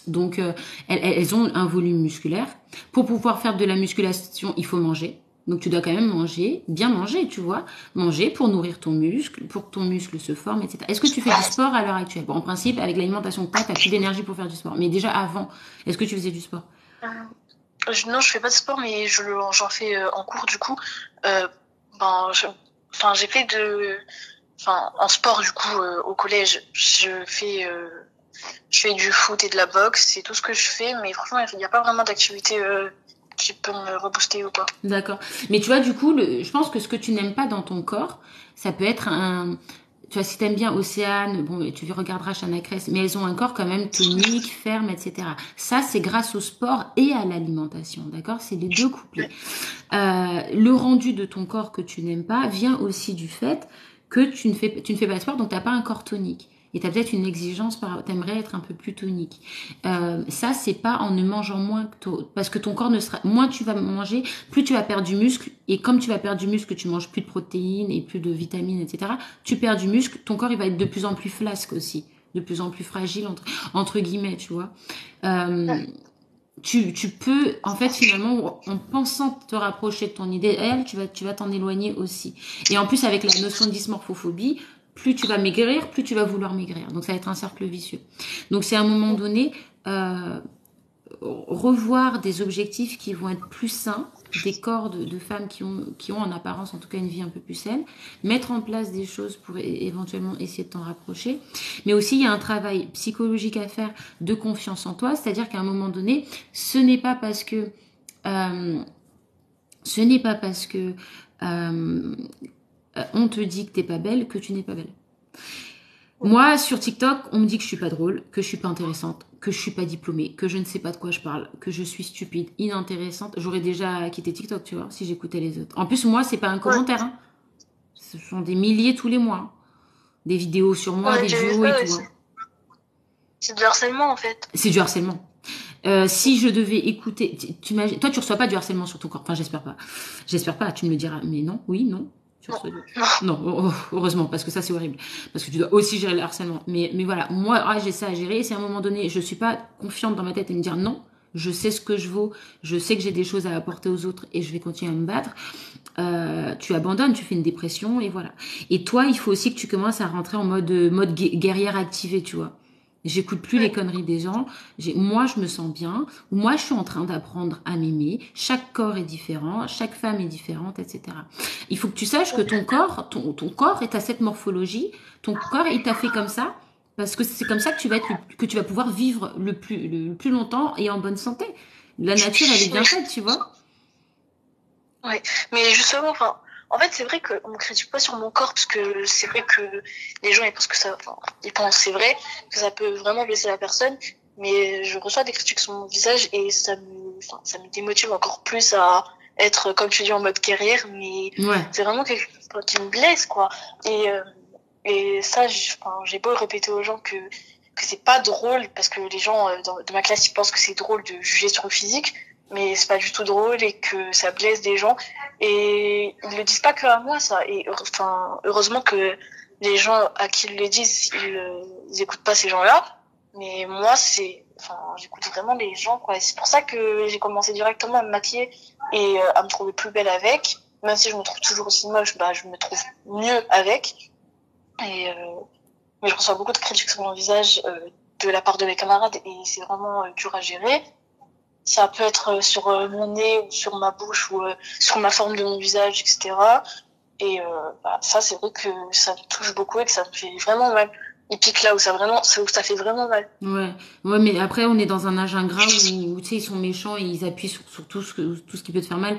B: Donc, elles ont un volume musculaire. Pour pouvoir faire de la musculation, il faut manger. Donc, tu dois quand même manger, bien manger, tu vois. Manger pour nourrir ton muscle, pour que ton muscle se forme, etc. Est-ce que tu fais du sport à l'heure actuelle? Bon, en principe, avec l'alimentation que tu as, tu plus d'énergie pour faire du sport. Mais déjà avant, est-ce que tu faisais du sport?
A: Non, je fais pas de sport, mais j'en fais en cours du coup. Euh, ben, enfin, j'ai fait en sport du coup au collège. Je fais du foot et de la boxe, c'est tout ce que je fais, mais franchement, il n'y a pas vraiment d'activité qui peut me rebooster ou quoi.
B: D'accord. Mais tu vois, du coup, je pense que ce que tu n'aimes pas dans ton corps, ça peut être un... Tu vois, si t'aimes bien Océane, bon, tu regarderas Chana Cress, mais elles ont un corps quand même tonique, ferme, etc. Ça, c'est grâce au sport et à l'alimentation, d'accord? C'est les deux couplets. Le rendu de ton corps que tu n'aimes pas vient aussi du fait que tu ne fais pas de sport, donc t'as pas un corps tonique. Et tu as peut-être une exigence, t'aimerais être un peu plus tonique. Ça, c'est pas en ne mangeant moins parce que ton corps ne sera, moins tu vas manger, plus tu vas perdre du muscle. Et comme tu vas perdre du muscle, tu manges plus de protéines et plus de vitamines, etc. Tu perds du muscle, ton corps il va être de plus en plus flasque aussi, de plus en plus fragile entre guillemets, tu vois. Tu peux, en fait, finalement, en pensant te rapprocher de ton idéal, tu vas t'en éloigner aussi. Et en plus, avec la notion de dysmorphophobie, plus tu vas maigrir, plus tu vas vouloir maigrir. Donc, ça va être un cercle vicieux. Donc, c'est à un moment donné, revoir des objectifs qui vont être plus sains, des corps de femmes qui ont en apparence en tout cas une vie un peu plus saine, mettre en place des choses pour éventuellement essayer de t'en rapprocher. Mais aussi, il y a un travail psychologique à faire de confiance en toi, c'est-à-dire qu'à un moment donné, ce n'est pas parce que on te dit que t'es pas belle que tu n'es pas belle. Moi, sur TikTok, on me dit que je suis pas drôle, que je suis pas intéressante, que je suis pas diplômée, que je ne sais pas de quoi je parle, que je suis stupide, inintéressante. J'aurais déjà quitté TikTok, tu vois, si j'écoutais les autres. En plus, moi, c'est pas un commentaire, hein. Ce sont des milliers tous les mois, hein. Des vidéos sur moi, des
A: J'ai vu
B: duos et
A: ça,
B: tout, hein.
A: c'est du harcèlement en fait.
B: C'est du harcèlement. Si je devais écouter, tu imagines, toi, tu reçois pas du harcèlement sur ton corps. Enfin, j'espère pas. J'espère pas. Tu me le diras. Mais non, oui, non. Tu reçois du... Non, heureusement, parce que ça, c'est horrible. Parce que tu dois aussi gérer le harcèlement. Mais voilà, moi, j'ai ça à gérer. Et c'est à un moment donné, je suis pas confiante dans ma tête et me dire non. Je sais ce que je vaux. Je sais que j'ai des choses à apporter aux autres et je vais continuer à me battre. Tu abandonnes, tu fais une dépression et voilà. Et toi, il faut aussi que tu commences à rentrer en mode guerrière activée, tu vois. J'écoute plus les conneries des gens. Moi, je me sens bien. Moi, je suis en train d'apprendre à m'aimer. Chaque corps est différent. Chaque femme est différente, etc. Il faut que tu saches que ton corps, ton corps est à cette morphologie. Ton corps, il t'a fait comme ça parce que c'est comme ça que tu vas que tu vas pouvoir vivre le plus longtemps et en bonne santé. La nature, elle est bien faite, tu vois.
A: Ouais, mais justement, en fait, c'est vrai qu'on me critique pas sur mon corps parce que c'est vrai que les gens ils pensent que ils pensent c'est vrai que ça peut vraiment blesser la personne, mais je reçois des critiques sur mon visage et ça me démotive encore plus à être comme tu dis en mode guerrière, mais
B: Ouais.
A: c'est vraiment quelque chose qui me blesse quoi. Et ça, j'ai beau répéter aux gens que c'est pas drôle parce que les gens de ma classe ils pensent que c'est drôle de juger sur le physique, mais c'est pas du tout drôle et que ça blesse des gens et ils le disent pas que à moi ça et heureusement que les gens à qui ils le disent ils écoutent pas ces gens-là, mais moi j'écoute vraiment les gens quoi et c'est pour ça que j'ai commencé directement à me maquiller et à me trouver plus belle avec, même si je me trouve toujours aussi moche, bah je me trouve mieux avec et mais je reçois beaucoup de critiques sur mon visage de la part de mes camarades et c'est vraiment dur à gérer. Ça peut être sur mon nez ou sur ma bouche ou sur ma forme de mon visage, etc. Et ça, c'est vrai que ça me touche beaucoup et que ça me fait vraiment mal. Et puis que là où ça fait vraiment mal.
B: Ouais, mais après on est dans un âge ingrat où tu sais ils sont méchants et ils appuient sur tout ce qui peut te faire mal.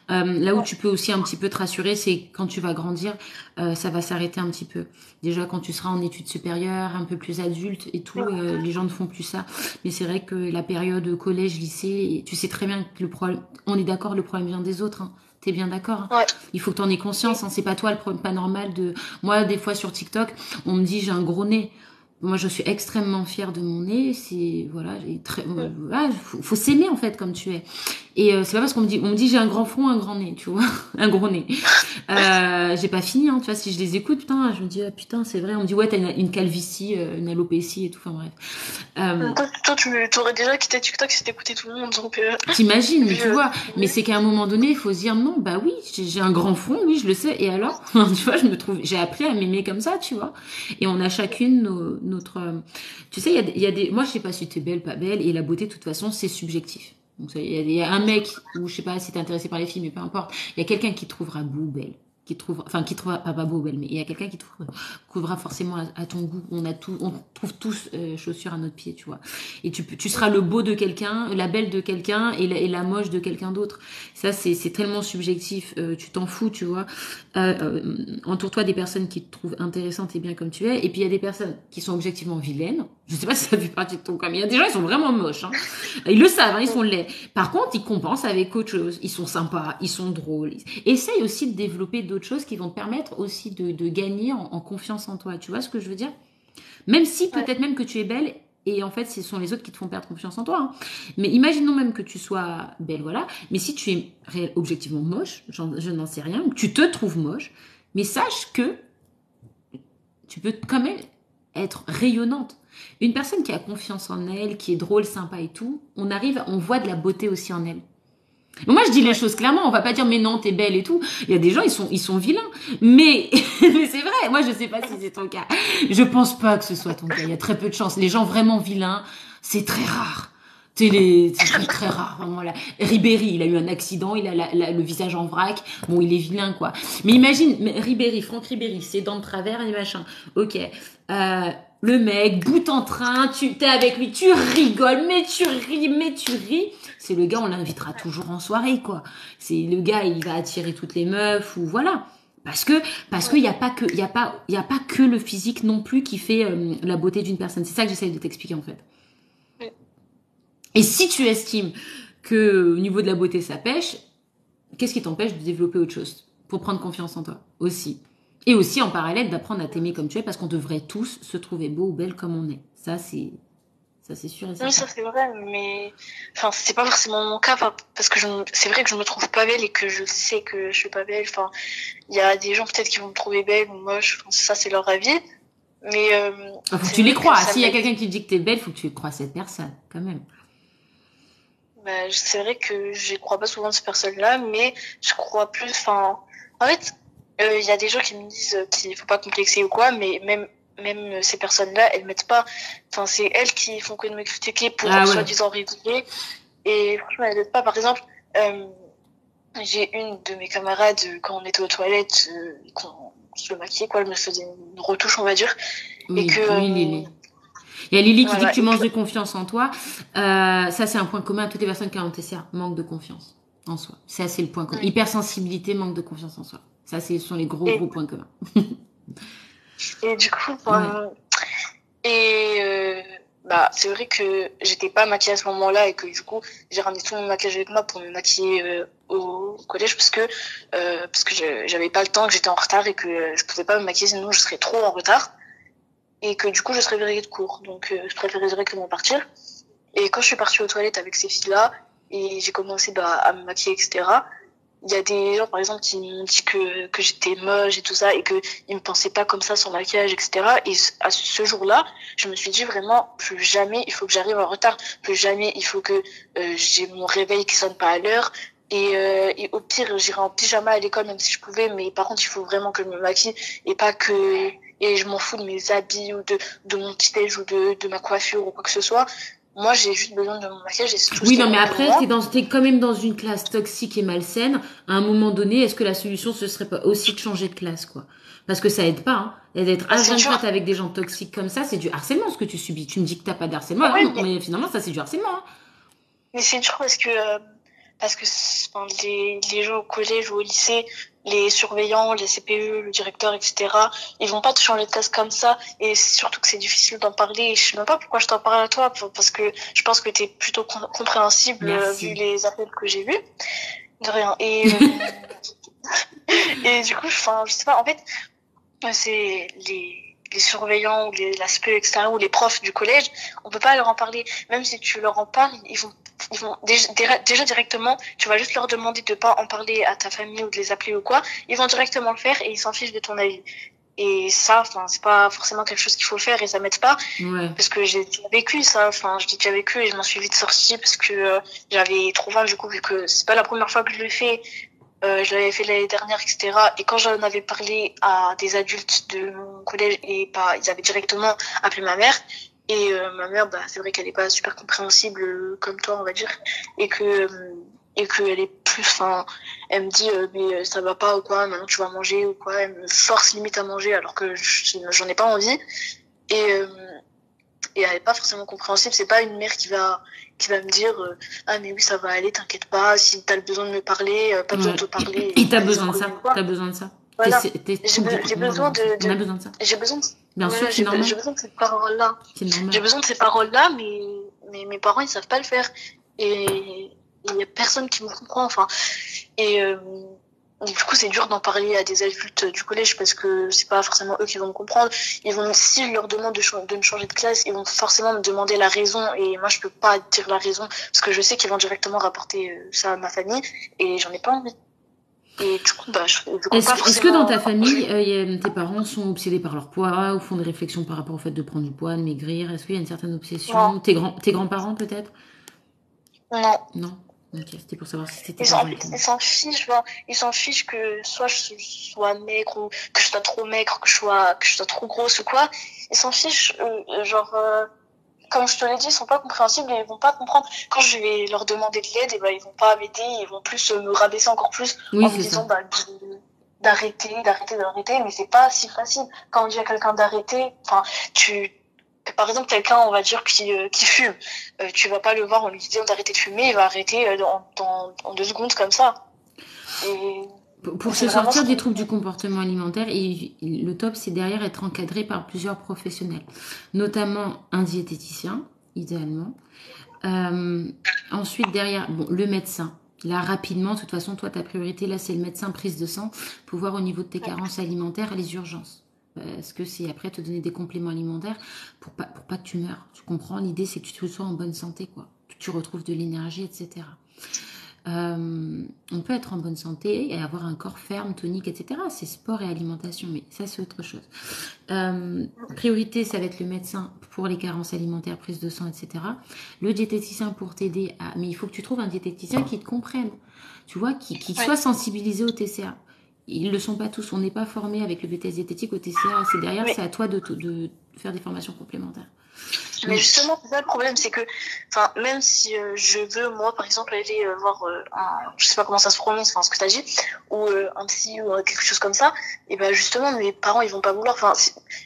B: Là où tu peux aussi un petit peu te rassurer, c'est quand tu vas grandir, ça va s'arrêter un petit peu. Déjà quand tu seras en études supérieures, un peu plus adulte et tout, les gens ne font plus ça. Mais c'est vrai que la période collège, lycée, tu sais très bien que le problème, on est d'accord, le problème vient des autres, hein. T'es bien d'accord, hein.
A: Ouais.
B: Il faut que t'en aies conscience, hein. C'est pas toi le problème, pas normal de. Moi, des fois sur TikTok, on me dit j'ai un gros nez. Moi, je suis extrêmement fière de mon nez. C'est voilà, faut s'aimer en fait comme tu es. Et c'est pas parce qu'on me dit j'ai un grand front, un grand nez, tu vois, un gros nez. J'ai pas fini, hein, tu vois, si je les écoute, putain, je me dis, ah, putain, c'est vrai. On me dit, ouais, t'as une calvitie, une alopécie et tout, enfin bref.
A: Toi, tu aurais déjà quitté TikTok si t'écoutais tout le monde, donc...
B: T'imagines, mais
A: vu,
B: tu vois, mais c'est qu'à un moment donné, il faut se dire, non, bah oui, j'ai un grand front, oui, je le sais, et alors? Tu vois, j'ai appris à m'aimer comme ça, tu vois. Et on a chacune notre, tu sais, il y a des, moi, je sais pas si t'es belle, pas belle, et la beauté, de toute façon, c'est subjectif. Donc, il y a un mec, ou je sais pas si t'es intéressé par les filles, mais peu importe, il y a quelqu'un qui te trouvera beau, belle. Qui trouvera pas beau, belle, mais il y a quelqu'un qui trouvera forcément à ton goût. On trouve tous chaussures à notre pied, tu vois. Et tu seras le beau de quelqu'un, la belle de quelqu'un et la moche de quelqu'un d'autre. Ça, c'est tellement subjectif. Tu t'en fous, tu vois. Entoure-toi des personnes qui te trouvent intéressante et bien comme tu es. Et puis, il y a des personnes qui sont objectivement vilaines. Je sais pas si ça fait partie de ton cas, mais il y a des gens, ils sont vraiment moches. Hein. Ils le savent, hein, ils sont laids. Par contre, ils compensent avec autre chose. Ils sont sympas, ils sont drôles. Essaye aussi de développer d'autres choses qui vont te permettre aussi de gagner en confiance en toi. Tu vois ce que je veux dire? Même si peut-être même que tu es belle et en fait ce sont les autres qui te font perdre confiance en toi. Hein. Mais imaginons même que tu sois belle, voilà. Mais si tu es objectivement moche, je n'en sais rien, ou que tu te trouves moche, mais sache que tu peux quand même être rayonnante. Une personne qui a confiance en elle, qui est drôle, sympa et tout, on voit de la beauté aussi en elle. Mais moi, je dis les choses clairement. On va pas dire, mais non, t'es belle et tout. Il y a des gens, ils sont vilains. Mais, mais c'est vrai. Moi, je sais pas si c'est ton cas. Je pense pas que ce soit ton cas. Il y a très peu de chance. Les gens vraiment vilains, c'est très rare. C'est très, très rare. Vraiment, là. Ribéry, il a eu un accident, il a le visage en vrac. Bon, il est vilain, quoi. Mais imagine, Franck Ribéry, ses dents de travers et machin. Ok. Le mec, bout en train, t'es avec lui, tu rigoles, mais tu ris. C'est le gars, on l'invitera toujours en soirée, quoi. C'est le gars, il va attirer toutes les meufs, ou voilà. Parce que y a pas que le physique non plus qui fait la beauté d'une personne. C'est ça que j'essaie de t'expliquer, en fait. Et si tu estimes que au niveau de la beauté, ça pêche, qu'est-ce qui t'empêche de développer autre chose pour prendre confiance en toi aussi? Et aussi, en parallèle, d'apprendre à t'aimer comme tu es, parce qu'on devrait tous se trouver beau ou belle comme on est. Ça, c'est sûr et certain.
A: Oui, ça c'est vrai, mais enfin, c'est pas forcément mon cas, parce que c'est vrai que je me trouve pas belle et que je sais que je suis pas belle. Enfin, il y a des gens peut-être qui vont me trouver belle ou moche, enfin, ça c'est leur avis. Mais
B: faut que tu les crois. S'il y a quelqu'un qui te dit que t'es belle, faut que tu crois cette personne, quand même.
A: Bah, c'est vrai que je crois pas souvent de ces personnes-là, mais je crois plus. Enfin, en fait, il y a des gens qui me disent qu'il faut pas complexer ou quoi, mais même ces personnes-là, elles mettent pas. Enfin, c'est elles qui font que de me critiquer pour soi-disant rigoler. Et franchement, elles mettent pas. Par exemple, j'ai une de mes camarades quand on était aux toilettes, qu'on se maquillait, quoi, elle me faisait une retouche, on va dire,
B: Oui,
A: et que
B: oui, Lily. Il y a Lily qui dit que tu manques de confiance en toi. Ça, c'est un point commun à toutes les personnes qui ont un TCA. Manque de confiance en soi. Ça, c'est le point commun. Hypersensibilité, manque de confiance en soi. Ça, ce sont les gros points communs.
A: Et du coup, bah, c'est vrai que j'étais pas maquillée à ce moment-là et que du coup, j'ai ramené tout mon maquillage avec moi pour me maquiller au collège parce que j'avais pas le temps, que j'étais en retard et que je pouvais pas me maquiller sinon je serais trop en retard et que du coup je serais virée de cours. Donc je préférais directement partir. Et quand je suis partie aux toilettes avec ces filles-là et j'ai commencé à me maquiller, etc., il y a des gens, par exemple, qui m'ont dit que j'étais moche et tout ça, et que ils me pensaient pas comme ça sans maquillage, etc. Et à ce jour-là, je me suis dit vraiment, plus jamais il faut que j'arrive en retard, plus jamais il faut que j'ai mon réveil qui sonne pas à l'heure. Et au pire, j'irai en pyjama à l'école, même si je pouvais, mais par contre, il faut vraiment que je me maquille et pas que... Et je m'en fous de mes habits ou de mon petit-déj ou de ma coiffure ou quoi que ce soit. Moi, j'ai juste besoin de mon maquillage et c'est tout.
B: Oui, non, mais après, t'es quand même dans une classe toxique et malsaine. À un moment donné, est-ce que la solution, ce serait pas aussi de changer de classe, quoi? Parce que ça aide pas, hein. Et d'être H24 avec des gens toxiques comme ça, c'est du harcèlement, ce que tu subis. Tu me dis que t'as pas de harcèlement.
A: Ouais,
B: mais finalement, ça, c'est du harcèlement, hein.
A: Mais c'est dur parce que enfin, les gens au collège ou au lycée, les surveillants, les CPE, le directeur, etc., ils vont pas te changer de classe comme ça. Et surtout que c'est difficile d'en parler. Et je sais même pas pourquoi je t'en parle à toi, parce que je pense que t'es plutôt compréhensible vu les appels que j'ai vus. De rien. Et et du coup, enfin, je sais pas. En fait, c'est les surveillants ou l'ASPE, etc., ou les profs du collège, on peut pas leur en parler. Même si tu leur en parles, ils ils vont déjà directement, tu vas juste leur demander de pas en parler à ta famille ou de les appeler ou quoi. Ils vont directement le faire et ils s'en fichent de ton avis. Et ça, enfin, c'est pas forcément quelque chose qu'il faut faire et ça m'aide pas.
B: Ouais.
A: Parce que j'ai déjà vécu ça, enfin, je l'ai déjà vécu et je m'en suis vite sortie parce que j'avais trop mal du coup, vu que c'est pas la première fois que je le fais. Je l'avais fait l'année dernière, etc. Et quand j'en avais parlé à des adultes de mon collège, et pas, ils avaient directement appelé ma mère. Et ma mère, bah, c'est vrai qu'elle est pas super compréhensible comme toi, on va dire, et que elle est plus, enfin, elle me dit mais ça va pas ou quoi, maintenant tu vas manger ou quoi. Elle me force limite à manger alors que j'en ai pas envie. Et et elle est pas forcément compréhensible. C'est pas une mère qui va me dire ah mais oui ça va aller, t'inquiète pas, si t'as le besoin de me parler, pas besoin de te parler.
B: Et t'as besoin de ça. T'as besoin de ça.
A: Voilà.
B: J'ai
A: besoin
B: On a besoin de ça.
A: j'ai besoin de,
B: Bien sûr, c'est normal.
A: j'ai besoin de ces paroles-là.
B: C'est normal.
A: J'ai besoin de ces paroles-là, mais mes parents ils savent pas le faire et il y a personne qui me comprend. Enfin et du coup, c'est dur d'en parler à des adultes du collège parce que c'est pas forcément eux qui vont me comprendre. Si je leur demande de me changer de classe, ils vont forcément me demander la raison et moi je peux pas dire la raison parce que je sais qu'ils vont directement rapporter ça à ma famille et j'en ai pas envie. Et du coup, bah,
B: est-ce que dans ta famille, tes parents sont obsédés par leur poids ou font des réflexions par rapport au fait de prendre du poids, de maigrir? Est-ce qu'il y a une certaine obsession?
A: Non.
B: Tes grands-parents peut-être?
A: Non.
B: Non. Ok, c'était pour savoir si c'était
A: ils s'en fichent, genre, ils s'en fichent que soit je sois maigre ou que je sois trop maigre, que je sois trop grosse ou quoi. Ils s'en fichent, genre, comme je te l'ai dit, ils sont pas compréhensibles et ils vont pas comprendre. Quand je vais leur demander de l'aide, et ben, ils vont pas m'aider, ils vont plus me rabaisser encore plus
B: oui,
A: en me disant, bah, d'arrêter, mais c'est pas si facile. Quand on dit à quelqu'un d'arrêter, enfin, par exemple, quelqu'un, on va dire, qui fume, tu vas pas le voir en lui disant d'arrêter de fumer, il va arrêter en 2 secondes comme ça. Et
B: pour se sortir des troubles du comportement alimentaire, et le top, c'est derrière être encadré par plusieurs professionnels, notamment un diététicien, idéalement. Ensuite, derrière, bon, le médecin. Là, rapidement, de toute façon, toi, ta priorité, là, c'est le médecin prise de sang pour voir au niveau de tes carences alimentaires les urgences. Parce que c'est après te donner des compléments alimentaires pour pas que tu meurs. Tu comprends? L'idée, c'est que tu sois en bonne santé, quoi. Que tu retrouves de l'énergie, etc. On peut être en bonne santé et avoir un corps ferme, tonique, etc. C'est sport et alimentation, mais ça c'est autre chose. Priorité, ça va être le médecin pour les carences alimentaires, prise de sang, etc. Le diététicien pour t'aider à... Mais il faut que tu trouves un diététicien qui te comprenne, tu vois, qui soit sensibilisé au TCA. Ils le sont pas tous, on n'est pas formé avec le BTS diététique au TCA, c'est derrière, c'est à toi de faire des formations complémentaires.
A: Mais justement, c'est ça le problème, c'est que, enfin, même si je veux, moi, par exemple, aller voir je sais pas comment ça se prononce, enfin, ce que t'as dit, ou un psy ou quelque chose comme ça, et ben justement, mes parents, ils vont pas vouloir. Enfin,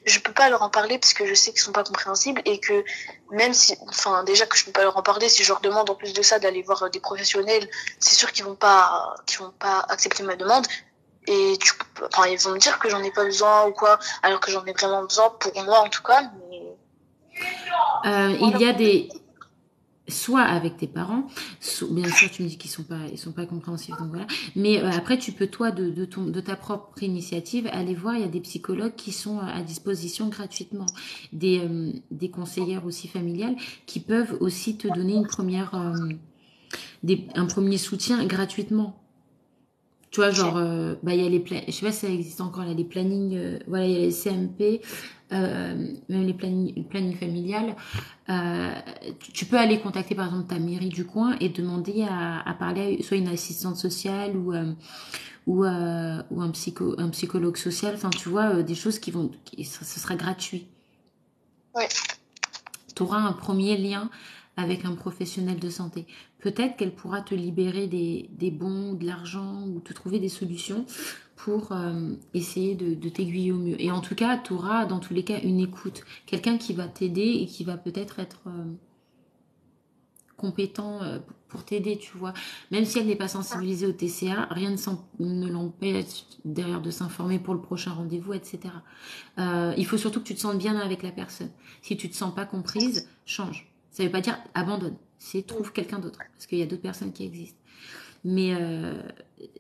A: je peux pas leur en parler parce que je sais qu'ils sont pas compréhensibles et que même si, enfin, déjà que je peux pas leur en parler, si je leur demande en plus de ça d'aller voir des professionnels, c'est sûr qu'ils vont pas accepter ma demande. Et enfin, ils vont me dire que j'en ai pas besoin ou quoi, alors que j'en ai vraiment besoin pour moi en tout cas. Mais
B: il y a des soit avec tes parents, bien sûr tu me dis qu'ils sont pas compréhensifs, donc voilà, mais après tu peux toi de ta propre initiative aller voir, il y a des psychologues qui sont à disposition gratuitement, des conseillères aussi familiales qui peuvent aussi te donner une première un premier soutien gratuitement. Tu vois, genre, bah, il y a je sais pas si ça existe encore, là, les plannings, voilà, il y a les CMP, même les plannings familiales. Tu peux aller contacter, par exemple, ta mairie du coin et demander à parler à soit une assistante sociale ou un psychologue social. Enfin, tu vois, des choses ce sera gratuit.
A: Oui.
B: Tu auras un premier lien avec un professionnel de santé. Peut-être qu'elle pourra te libérer des bons, de l'argent ou te trouver des solutions pour essayer de t'aiguiller au mieux. Et en tout cas, tu auras dans tous les cas une écoute. Quelqu'un qui va t'aider et qui va peut-être être compétent pour t'aider, tu vois. Même si elle n'est pas sensibilisée au TCA, rien ne l'empêche derrière de s'informer pour le prochain rendez-vous, etc. Il faut surtout que tu te sentes bien avec la personne. Si tu te sens pas comprise, change. Ça veut pas dire abandonne. C'est trouve quelqu'un d'autre. Parce qu'il y a d'autres personnes qui existent. Mais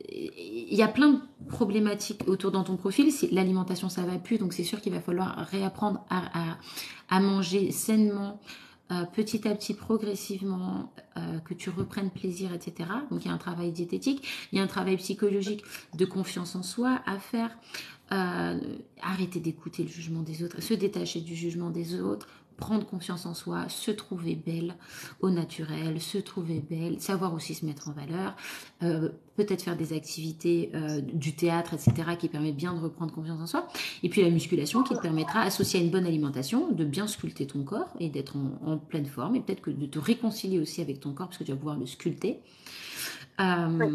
B: il y a plein de problématiques autour dans ton profil. L'alimentation, ça va plus. Donc c'est sûr qu'il va falloir réapprendre à manger sainement, petit à petit, progressivement, que tu reprennes plaisir, etc. Donc, il y a un travail diététique, il y a un travail psychologique de confiance en soi à faire. Arrêter d'écouter le jugement des autres, se détacher du jugement des autres, prendre confiance en soi, se trouver belle au naturel, se trouver belle, savoir aussi se mettre en valeur, peut-être faire des activités, du théâtre, etc., qui permettent bien de reprendre confiance en soi. Et puis la musculation qui te permettra, associée à une bonne alimentation, de bien sculpter ton corps et d'être en pleine forme, et peut-être que de te réconcilier aussi avec ton corps, parce que tu vas pouvoir le sculpter.
A: Ouais.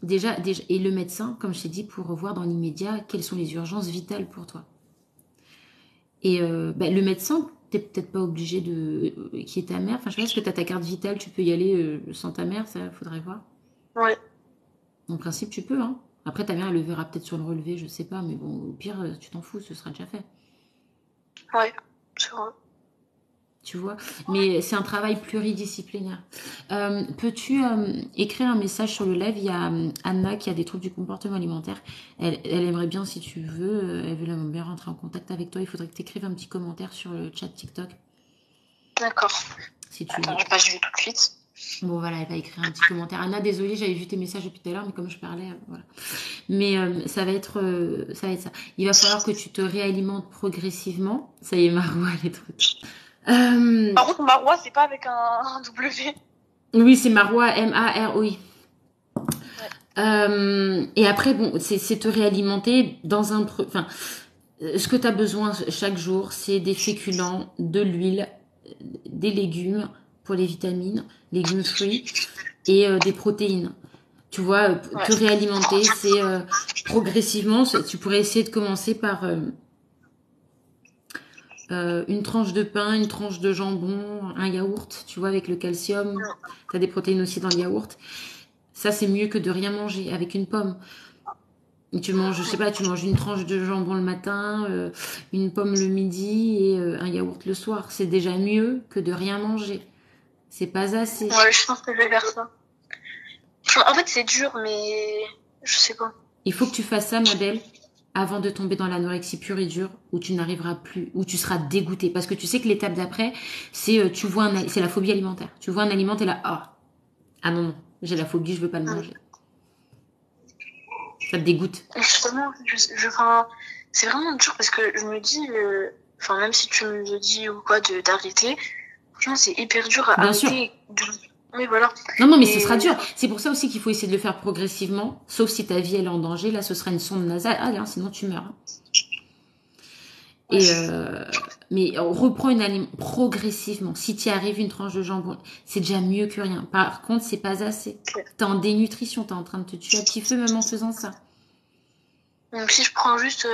B: Déjà, et le médecin, comme je t'ai dit, pour revoir dans l'immédiat quelles sont les urgences vitales pour toi. Et le médecin, tu n'es peut-être pas obligé qui est ta mère. Enfin, je sais pas, est-ce que tu as ta carte vitale, tu peux y aller sans ta mère, ça faudrait voir.
A: Ouais.
B: En principe, tu peux. Hein. Après, ta mère, elle le verra peut-être sur le relevé, je sais pas, mais bon, au pire, tu t'en fous, ce sera déjà fait.
A: Ouais, c'est vrai.
B: Tu vois, mais c'est un travail pluridisciplinaire. Peux-tu écrire un message sur le live? Il y a Anna qui a des troubles du comportement alimentaire. Elle aimerait bien, si tu veux, elle veut bien rentrer en contact avec toi. Il faudrait que tu écrives un petit commentaire sur le chat TikTok.
A: D'accord.
B: Si tu
A: Attends,
B: veux.
A: je passe tout de suite.
B: Bon, voilà, elle va écrire un petit commentaire. Anna, désolée, j'avais vu tes messages depuis tout à l'heure, mais comme je parlais, voilà. Mais ça va être ça. Il va falloir que tu te réalimentes progressivement. Ça y est, Marwa, elle est trop tôt.
A: Par contre, Marois, c'est pas avec un W.
B: Oui, c'est Marwa, M-A-R-O-I.
A: Ouais.
B: Et après, bon, c'est te réalimenter dans un... Enfin, ce que tu as besoin chaque jour, c'est des féculents, de l'huile, des légumes pour les vitamines, légumes fruits, et des protéines. Tu vois,
A: Ouais.
B: te réalimenter, c'est progressivement, tu pourrais essayer de commencer par une tranche de pain, une tranche de jambon, un yaourt, tu vois, avec le calcium. Tu as des protéines aussi dans le yaourt. Ça, c'est mieux que de rien manger avec une pomme. Tu manges, je sais pas, tu manges une tranche de jambon le matin, une pomme le midi et un yaourt le soir. C'est déjà mieux que de rien manger. C'est pas assez.
A: Ouais, je pense que je vais faire ça. En fait, c'est dur, mais je sais pas.
B: Il faut que tu fasses ça, ma belle, avant de tomber dans l'anorexie pure et dure, où tu n'arriveras plus, où tu seras dégoûté. Parce que tu sais que l'étape d'après, c'est tu vois c'est la phobie alimentaire. Tu vois un aliment, t'es là, ah non, non, j'ai la phobie, je veux pas le manger. Ça te dégoûte.
A: Justement, enfin, c'est vraiment dur parce que je me dis, enfin, même si tu me le dis ou quoi, d'arrêter, franchement, c'est hyper dur à
B: Bien sûr.
A: arrêter. Oui, voilà.
B: Non, non, mais ce sera dur. C'est pour ça aussi qu'il faut essayer de le faire progressivement. Sauf si ta vie elle est en danger. Là, ce sera une sonde nasale. Ah, là, sinon tu meurs. Et mais on reprend une alimentation progressivement. Si tu y arrives une tranche de jambon, c'est déjà mieux que rien. Par contre, c'est pas assez. T'es en dénutrition, t'es en train de te tuer à petit feu même en faisant ça.
A: Donc si je prends juste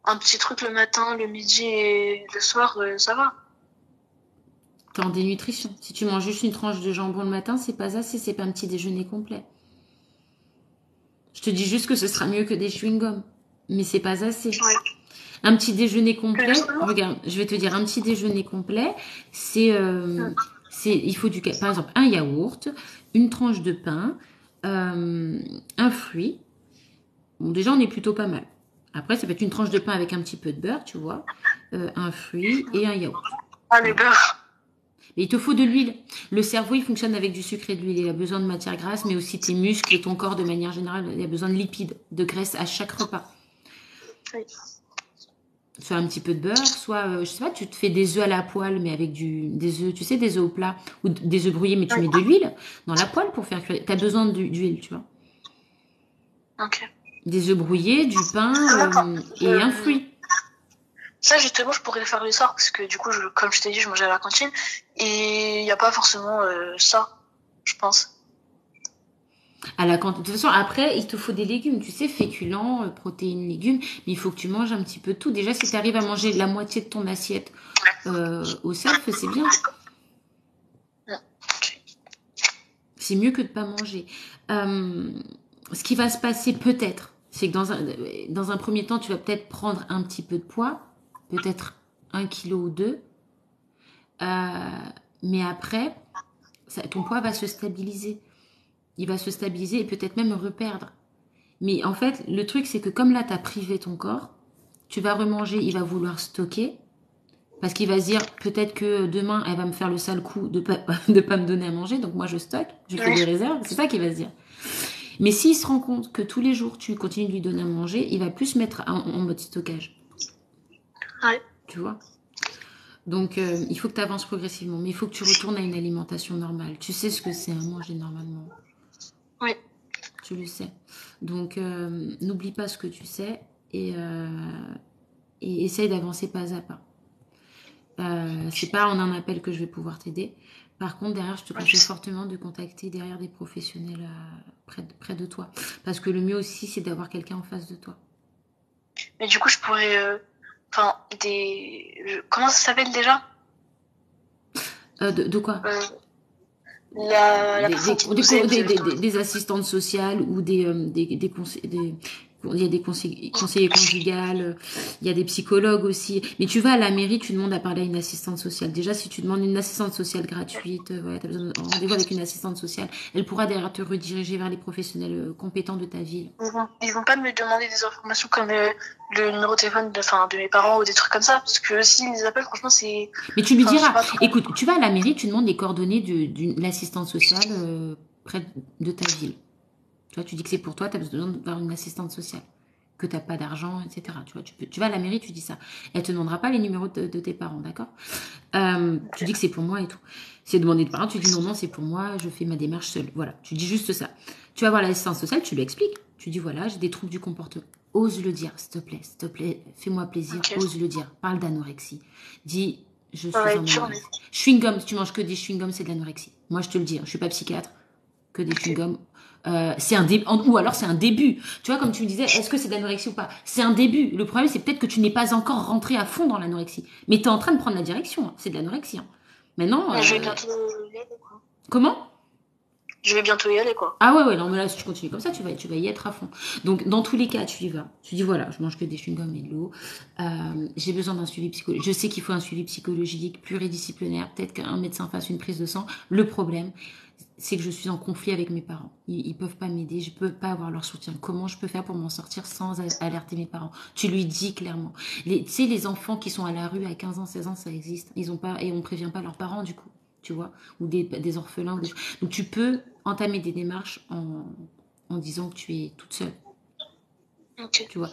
A: un petit truc le matin, le midi et le soir, ça va.
B: T'es en dénutrition. Si tu manges juste une tranche de jambon le matin, c'est pas assez. C'est pas un petit déjeuner complet. Je te dis juste que ce sera mieux que des chewing-gums. Mais c'est pas assez.
A: Ouais.
B: Un petit déjeuner complet, regarde, je vais te dire, un petit déjeuner complet, il faut par exemple un yaourt, une tranche de pain, un fruit. Bon, déjà, on est plutôt pas mal. Après, ça peut être une tranche de pain avec un petit peu de beurre, tu vois, un fruit et un yaourt.
A: Ah, le beurre.
B: Mais il te faut de l'huile. Le cerveau, il fonctionne avec du sucre et de l'huile. Il a besoin de matière grasse, mais aussi tes muscles et ton corps de manière générale. Il a besoin de lipides, de graisse à chaque repas.
A: Oui.
B: Soit un petit peu de beurre, soit, je sais pas, tu te fais des œufs à la poêle, mais avec des œufs, tu sais, des œufs au plat, ou des œufs brouillés, mais tu mets de l'huile dans la poêle pour faire cuire. T'as besoin d'huile, tu vois.
A: Ok.
B: Des œufs brouillés, du pain et un fruit.
A: Ça, justement, je pourrais le faire le soir parce que du coup, comme je t'ai dit, je mangeais à la cantine et il n'y a pas forcément ça, je pense.
B: À la cantine. De toute façon, après, il te faut des légumes, tu sais, féculents, protéines, légumes, mais il faut que tu manges un petit peu de tout. Déjà, si tu arrives à manger la moitié de ton assiette au self, c'est bien. C'est mieux que de pas manger. Ce qui va se passer peut-être, c'est que dans un premier temps, tu vas peut-être prendre un petit peu de poids, peut-être 1 kilo ou 2, mais après, ton poids va se stabiliser. Il va se stabiliser et peut-être même reperdre. Mais en fait, le truc, c'est que comme là, tu as privé ton corps, tu vas remanger, il va vouloir stocker. Parce qu'il va se dire, peut-être que demain, elle va me faire le sale coup de pas, de pas me donner à manger, donc moi je stocke, je fais des réserves, c'est ça qu'il va se dire. Mais s'il se rend compte que tous les jours tu continues de lui donner à manger, il va plus se mettre en mode stockage.
A: Ouais.
B: Tu vois? Donc il faut que tu avances progressivement, mais il faut que tu retournes à une alimentation normale. Tu sais ce que c'est à manger normalement.
A: Oui.
B: Tu le sais. Donc n'oublie pas ce que tu sais et essaye d'avancer pas à pas. C'est pas en un appel que je vais pouvoir t'aider. Par contre, derrière, je te conseille fortement de contacter derrière des professionnels près de toi. Parce que le mieux aussi, c'est d'avoir quelqu'un en face de toi.
A: Mais du coup, je pourrais... Enfin, comment ça s'appelle déjà?
B: De quoi?
A: La personne qui nous aide.
B: Des assistantes sociales ou il y a des conseillers conjugales, il y a des psychologues aussi. Mais tu vas à la mairie, tu demandes à parler à une assistante sociale. Déjà, si tu demandes une assistante sociale gratuite, ouais, tu as besoin de rendez-vous avec une assistante sociale, elle pourra derrière te rediriger vers les professionnels compétents de ta ville.
A: Ils vont pas me demander des informations comme le numéro de téléphone de mes parents ou des trucs comme ça. Parce que s'ils les appellent, franchement, c'est...
B: Mais tu lui
A: Enfin, je sais
B: diras,
A: pas trop.
B: écoute, tu vas à la mairie, tu demandes les coordonnées d'une l'assistante sociale près de ta ville. Tu vois, tu dis que c'est pour toi, tu as besoin d'avoir une assistante sociale, que tu n'as pas d'argent, etc. Tu vois, tu vas à la mairie, tu dis ça. Elle te demandera pas les numéros de tes parents, d'accord? Tu dis que c'est pour moi et tout. Si elle demande de parents, tu dis non, non, c'est pour moi, je fais ma démarche seule. Voilà, tu dis juste ça. Tu vas voir l'assistante sociale, tu lui expliques. Tu dis voilà, j'ai des troubles du comportement. Ose le dire, s'il te plaît, fais-moi plaisir,
A: Ok.
B: ose le dire. Parle d'anorexie. Dis, je
A: Ça va
B: suis en
A: être dur, mais...
B: anorexie. Chewing-gum, si tu manges que des chewing-gums, c'est de l'anorexie. Moi, je te le dis, je suis pas psychiatre, que des chewing-gums. C'est un début, ou alors c'est un début. Tu vois, comme tu me disais, est-ce que c'est de l'anorexie ou pas? C'est un début. Le problème, c'est peut-être que tu n'es pas encore rentré à fond dans l'anorexie. Mais tu es en train de prendre la direction. Hein. C'est de l'anorexie. Hein. Maintenant,
A: Mais je vais bientôt y aller, quoi.
B: comment?
A: Je vais bientôt y aller, quoi.
B: Ah ouais, ouais, non, mais là, si tu continues comme ça, tu vas y être à fond. Donc, dans tous les cas, tu y vas. Tu dis, voilà, je mange que des chewing-gums et de l'eau. J'ai besoin d'un suivi psychologique. Je sais qu'il faut un suivi psychologique pluridisciplinaire. Peut-être qu'un médecin fasse une prise de sang. Le problème, c'est que je suis en conflit avec mes parents. Ils peuvent pas m'aider. Je peux pas avoir leur soutien. Comment je peux faire pour m'en sortir sans alerter mes parents? Tu lui dis clairement. Tu sais, les enfants qui sont à la rue à 15 ans, 16 ans, ça existe. Ils ont pas, et on prévient pas leurs parents, du coup. Tu vois? Ou des orphelins. Ou des... Donc, tu peux entamer des démarches en disant que tu es toute seule.
A: Ok.
B: Tu vois?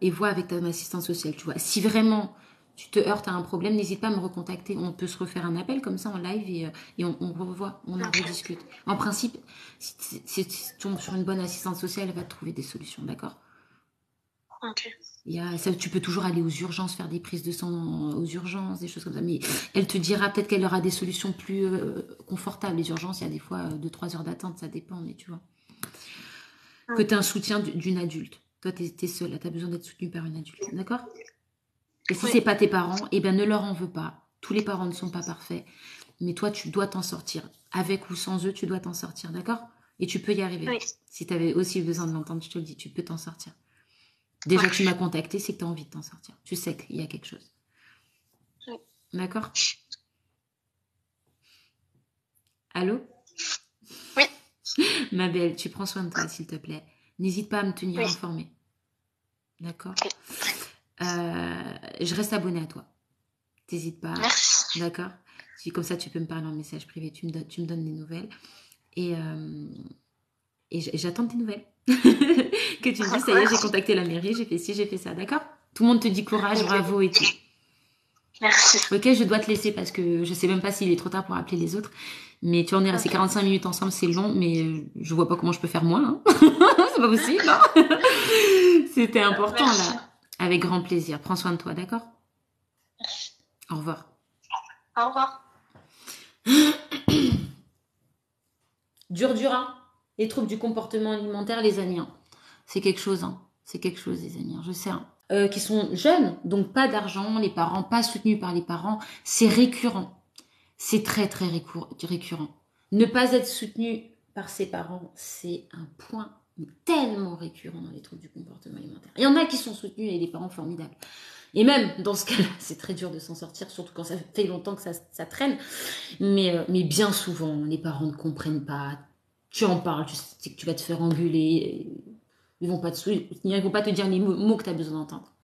B: Et vois avec ton assistante sociale, tu vois. Si vraiment tu te heurtes à un problème, n'hésite pas à me recontacter. On peut se refaire un appel comme ça en live et on revoit, on en rediscute. En principe, si tu tombes sur une bonne assistante sociale, elle va te trouver des solutions, d'accord?
A: Ok.
B: Tu peux toujours aller aux urgences, faire des prises de sang aux urgences, des choses comme ça. Mais elle te dira peut-être qu'elle aura des solutions plus confortables. Les urgences, il y a des fois 2-3 heures d'attente, ça dépend, mais tu vois. Que tu as un soutien d'une adulte. Toi, tu es seule, tu as besoin d'être soutenue par une adulte, d'accord? Et si
A: Oui.
B: c'est pas tes parents, eh ben ne leur en veux pas. Tous les parents ne sont pas parfaits, mais toi, tu dois t'en sortir. Avec ou sans eux, tu dois t'en sortir, d'accord? Et tu peux y arriver.
A: Oui.
B: Si tu avais aussi besoin de l'entendre, je te le dis, tu peux t'en sortir. Déjà, tu m'as contacté, c'est que tu as envie de t'en sortir. Tu sais qu'il y a quelque chose.
A: Oui.
B: D'accord? Allô?
A: Oui.
B: Ma belle, tu prends soin de toi, s'il te plaît. N'hésite pas à me tenir
A: Oui.
B: informée. D'accord?
A: Ok.
B: Je reste abonnée à toi. T'hésites pas.
A: Merci.
B: D'accord? Comme ça, tu peux me parler en message privé. Tu me donnes des nouvelles. Et j'attends tes nouvelles. Que tu me dis, ça y est, j'ai contacté la mairie, j'ai fait ci, j'ai fait ça. D'accord? Tout le monde te dit courage, bravo et tout.
A: Merci.
B: Ok, je dois te laisser parce que je sais même pas s'il est trop tard pour appeler les autres. Mais tu en es resté 45 minutes ensemble, c'est long, mais je vois pas comment je peux faire moins. Hein. C'est pas possible. Hein. C'était important là. Avec grand plaisir. Prends soin de toi, d'accord? Au revoir.
A: Au revoir.
B: Dur, hein. Les troubles du comportement alimentaire, les amis. Hein. C'est quelque chose, hein. C'est quelque chose, les amis. Hein. Je sais. Hein. Qui sont jeunes, donc pas d'argent, les parents, pas soutenus par les parents. C'est récurrent. C'est très, très récurrent. Ne pas être soutenu par ses parents, c'est un point tellement récurrent dans les troubles du comportement alimentaire. Il y en a qui sont soutenus et des parents formidables. Et même dans ce cas-là, c'est très dur de s'en sortir, surtout quand ça fait longtemps que ça traîne. Mais bien souvent, les parents ne comprennent pas. Tu en parles, tu sais que tu vas te faire engueuler. Ils vont pas te soutenir, ils vont pas te dire les mots que tu as besoin d'entendre.